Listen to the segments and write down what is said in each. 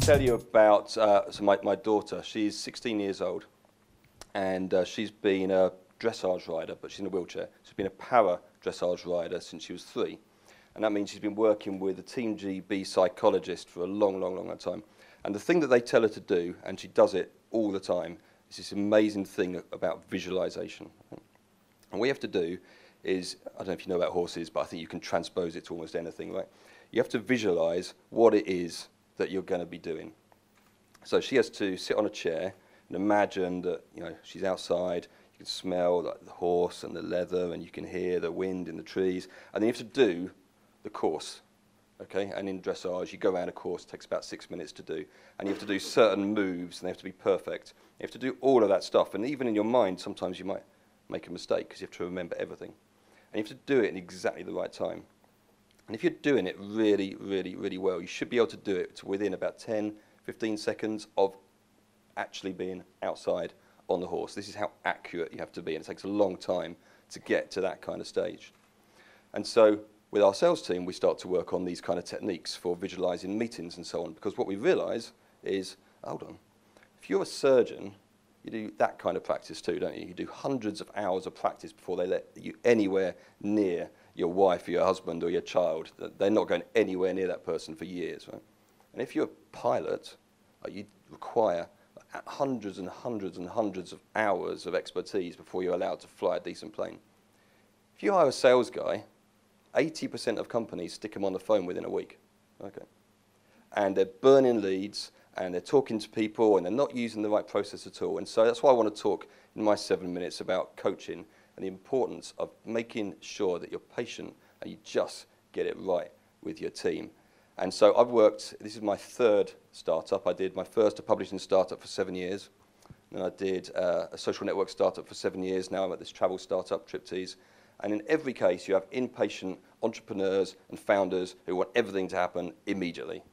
tell you about my daughter. She's 16 years old, and she's been a dressage rider, but she's in a wheelchair. She's been a para dressage rider since she was 3. And that means she's been working with a Team GB psychologist for a long, long, long time. And the thing that they tell her to do, and she does it all the time, is this amazing thing about visualization. And what you have to do is, I don't know if you know about horses, but I think you can transpose it to almost anything, right? You have to visualize what it is that you're going to be doing. So she has to sit on a chair and imagine that, you know, she's outside. You can smell like the horse and the leather, and you can hear the wind in the trees. And then you have to do the course, okay? And in dressage, you go around a course, it takes about 6 minutes to do. And you have to do certain moves, and they have to be perfect. You have to do all of that stuff. And even in your mind, sometimes you might make a mistake because you have to remember everything. And you have to do it in exactly the right time. And if you're doing it really, really, really well, you should be able to do it within about 10, 15 seconds of actually being outside on the horse. This is how accurate you have to be, and it takes a long time to get to that kind of stage. And so with our sales team, we start to work on these kind of techniques for visualizing meetings and so on, because what we realize is, hold on, if you're a surgeon, you do that kind of practice too, don't you? You do hundreds of hours of practice before they let you anywhere near your wife or your husband or your child. They're not going anywhere near that person for years, right? And if you're a pilot, you require hundreds and hundreds and hundreds of hours of expertise before you're allowed to fly a decent plane. If you hire a sales guy, 80% of companies stick them on the phone within a week, okay? And they're burning leads, and they're talking to people, and they're not using the right process at all. And so that's why I want to talk in my 7 minutes about coaching and the importance of making sure that you're patient and you just get it right with your team. And so I've worked, this is my 3rd startup. I did my first a publishing startup for 7 years. Then I did a social network startup for 7 years. Now I'm at this travel startup, Triptease. And in every case, you have impatient entrepreneurs and founders who want everything to happen immediately.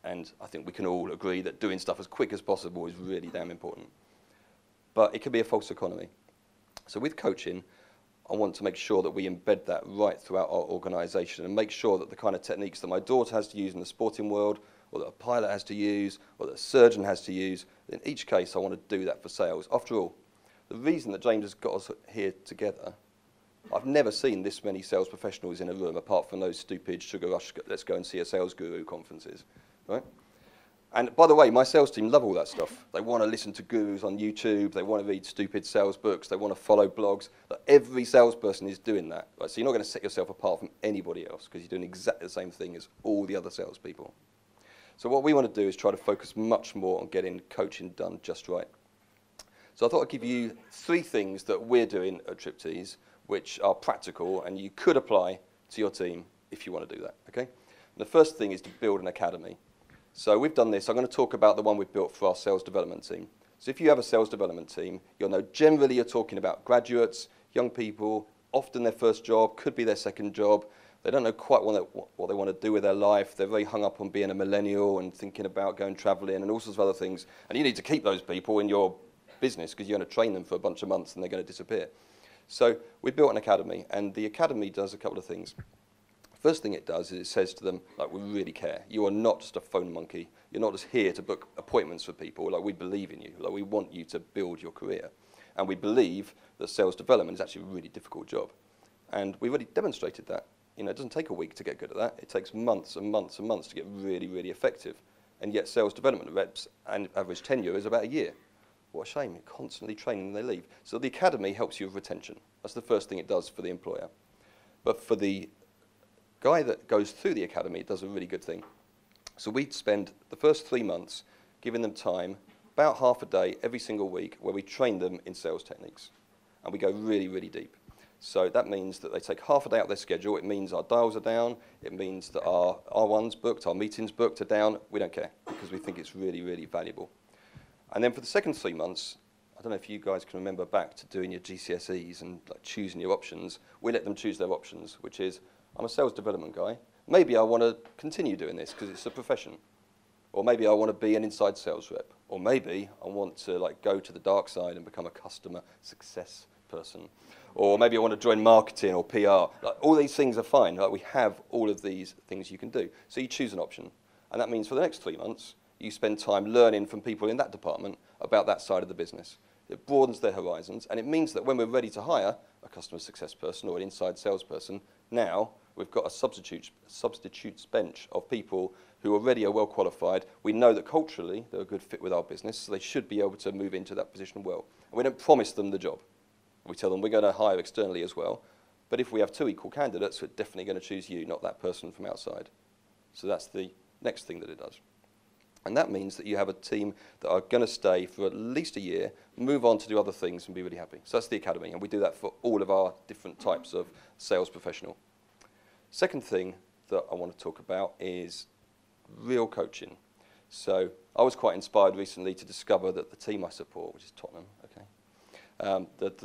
And I think we can all agree that doing stuff as quick as possible is really damn important. But it can be a false economy. So with coaching, I want to make sure that we embed that right throughout our organization and make sure that the kind of techniques that my daughter has to use in the sporting world, or that a pilot has to use, or that a surgeon has to use, in each case I want to do that for sales. After all, the reason that James has got us here together, I've never seen this many sales professionals in a room apart from those stupid sugar rush, let's go and see a sales guru conferences, right? And by the way, my sales team love all that stuff. They want to listen to gurus on YouTube. They want to read stupid sales books. They want to follow blogs. Every salesperson is doing that, right? So you're not going to set yourself apart from anybody else because you're doing exactly the same thing as all the other salespeople. So what we want to do is try to focus much more on getting coaching done just right. So I thought I'd give you 3 things that we're doing at Triptease which are practical and you could apply to your team if you want to do that, okay? And the first thing is to build an academy. So we've done this. I'm going to talk about the one we've built for our sales development team. So if you have a sales development team, you'll know generally you're talking about graduates, young people, often their first job, could be their second job. They don't know quite what they want to do with their life. They're very hung up on being a millennial and thinking about going traveling and all sorts of other things. And you need to keep those people in your business because you're going to train them for a bunch of months and they're going to disappear. So we built an academy, and the academy does a couple of things. First thing it does is it says to them, like, we really care. You are not just a phone monkey. You're not just here to book appointments for people. Like, we believe in you. Like, we want you to build your career. And we believe that sales development is actually a really difficult job. And we've already demonstrated that. You know, it doesn't take a week to get good at that. It takes months and months and months to get really, really effective. And yet sales development reps and average tenure is about a year. What a shame. You're constantly training and they leave. So the academy helps you with retention. That's the first thing it does for the employer. But for the guy that goes through the academy, it does a really good thing. So we spend the first 3 months giving them time, about half a day every single week, where we train them in sales techniques. And we go really, really deep. So that means that they take half a day out of their schedule. It means our dials are down. It means that our R1's booked, our meetings booked are down. We don't care because we think it's really, really valuable. And then for the second 3 months, I don't know if you guys can remember back to doing your GCSEs and like choosing your options. We let them choose their options, which is, I'm a sales development guy. Maybe I want to continue doing this because it's a profession. Or maybe I want to be an inside sales rep. Or maybe I want to like go to the dark side and become a customer success person. Or maybe I want to join marketing or PR. Like, all these things are fine. Like, we have all of these things you can do. So you choose an option. And that means for the next 3 months, you spend time learning from people in that department about that side of the business. It broadens their horizons, and it means that when we're ready to hire a customer success person or an inside salesperson, now we've got a substitutes bench of people who already are well qualified. We know that culturally they're a good fit with our business, so they should be able to move into that position well. And we don't promise them the job. We tell them we're going to hire externally as well, but if we have 2 equal candidates, we're definitely going to choose you, not that person from outside. So that's the next thing that it does. And that means that you have a team that are going to stay for at least a year, move on to do other things and be really happy. So that's the academy, and we do that for all of our different types of sales professional. Second thing that I want to talk about is real coaching. So I was quite inspired recently to discover that the team I support, which is Tottenham, that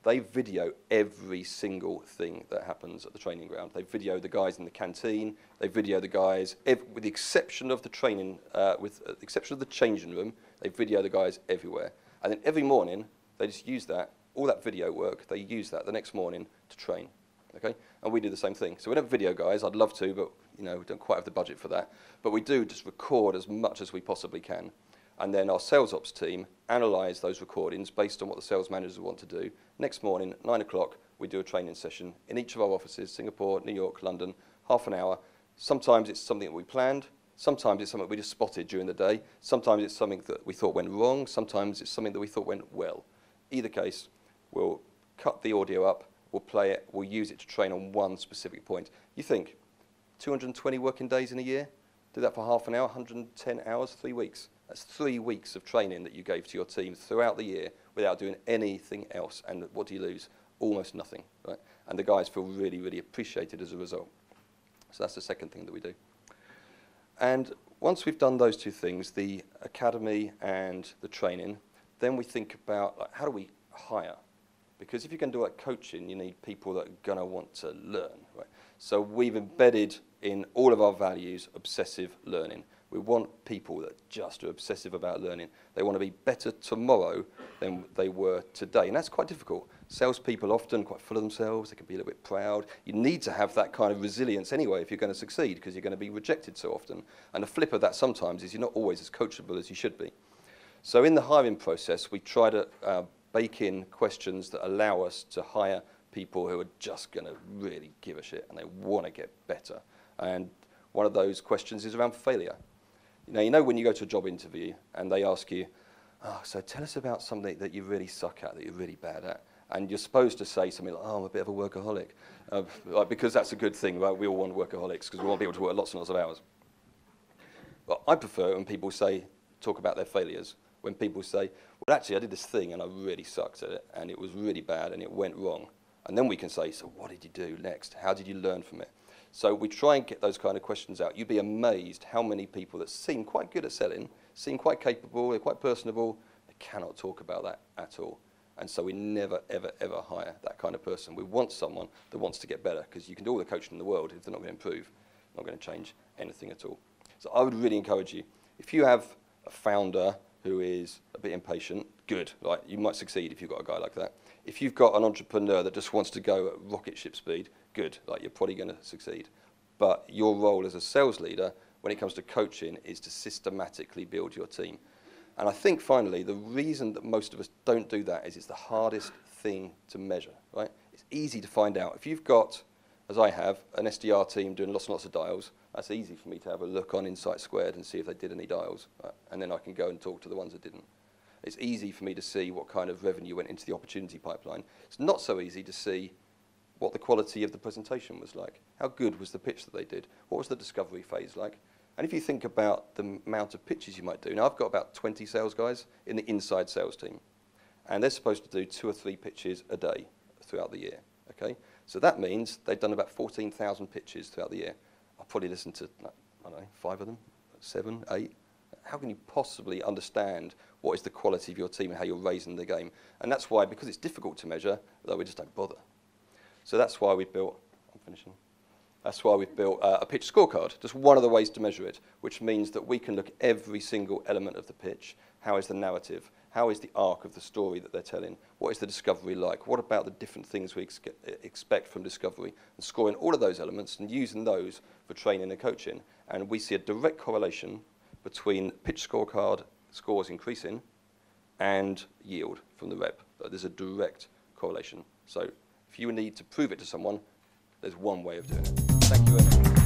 they video every single thing that happens at the training ground. They video the guys in the canteen. They video the guys, with the exception of the training, with the exception of the changing room. They video the guys everywhere. And then every morning, they just use that, all that video work. They use that the next morning to train. Okay, and we do the same thing. So we don't video guys. I'd love to, but we don't quite have the budget for that. But we do just record as much as we possibly can. And then our sales ops team analyse those recordings based on what the sales managers want to do. Next morning, 9 o'clock, we do a training session in each of our offices, Singapore, New York, London, half an hour. Sometimes it's something that we planned. Sometimes it's something we just spotted during the day. Sometimes it's something that we thought went wrong. Sometimes it's something that we thought went well. Either case, we'll cut the audio up, we'll play it, we'll use it to train on one specific point. You think, 220 working days in a year? Do that for half an hour, 110 hours, 3 weeks. That's 3 weeks of training that you gave to your team throughout the year without doing anything else. And what do you lose? Almost nothing, right? And the guys feel really, really appreciated as a result. So that's the second thing that we do. And once we've done those 2 things, the academy and the training, then we think about how do we hire? Because if you're going to do like coaching, you need people that are going to want to learn, right? So we've embedded in all of our values obsessive learning. We want people that just are obsessive about learning. They want to be better tomorrow than they were today. And that's quite difficult. Salespeople are often quite full of themselves. They can be a little bit proud. You need to have that kind of resilience anyway if you're going to succeed, because you're going to be rejected so often. And the flip of that sometimes is you're not always as coachable as you should be. So in the hiring process, we try to bake in questions that allow us to hire people who are just going to really give a shit and they want to get better. And one of those questions is around failure. You know when you go to a job interview and they ask you, so tell us about something that you really suck at, that you're really bad at. And you're supposed to say something like, I'm a bit of a workaholic. Because that's a good thing, right? We all want workaholics because we want people to work lots and lots of hours. But I prefer when people talk about their failures. When people say, well, actually, I did this thing and I really sucked at it and it was really bad and it went wrong. And then we can say, so what did you do next? How did you learn from it? So we try and get those kind of questions out. You'd be amazed how many people that seem quite good at selling, seem quite capable, they're quite personable, they cannot talk about that at all. And so we never, ever, ever hire that kind of person. We want someone that wants to get better, because you can do all the coaching in the world. If they're not going to improve, not going to change anything at all. So I would really encourage you, if you have a founder who is a bit impatient, good. Like, you might succeed if you've got a guy like that. If you've got an entrepreneur that just wants to go at rocket ship speed, good. Like, you're probably going to succeed. But your role as a sales leader, when it comes to coaching, is to systematically build your team. And I think, finally, the reason that most of us don't do that is it's the hardest thing to measure, right? It's easy to find out. If you've got, as I have, an SDR team doing lots and lots of dials, that's easy for me to have a look on Insight Squared and see if they did any dials, right? And then I can go and talk to the ones that didn't. It's easy for me to see what kind of revenue went into the opportunity pipeline. It's not so easy to see what the quality of the presentation was like. How good was the pitch that they did? What was the discovery phase like? And if you think about the amount of pitches you might do, now I've got about 20 sales guys in the inside sales team, and they're supposed to do 2 or 3 pitches a day throughout the year, okay? So that means they've done about 14,000 pitches throughout the year. I'll probably listen to, I don't know, 5 of them, 7, 8. How can you possibly understand what is the quality of your team and how you're raising the game? And that's why, because it's difficult to measure, though, we just don't bother. So that's why we've built, that's why we've built a pitch scorecard, just one of the ways to measure it, which means that we can look at every single element of the pitch. How is the narrative? How is the arc of the story that they're telling? What is the discovery like? What about the different things we expect from discovery? And scoring all of those elements and using those for training and coaching. And we see a direct correlation between pitch scorecard scores increasing and yield from the rep. There's a direct correlation. So if you need to prove it to someone, there's one way of doing it. Thank you very much.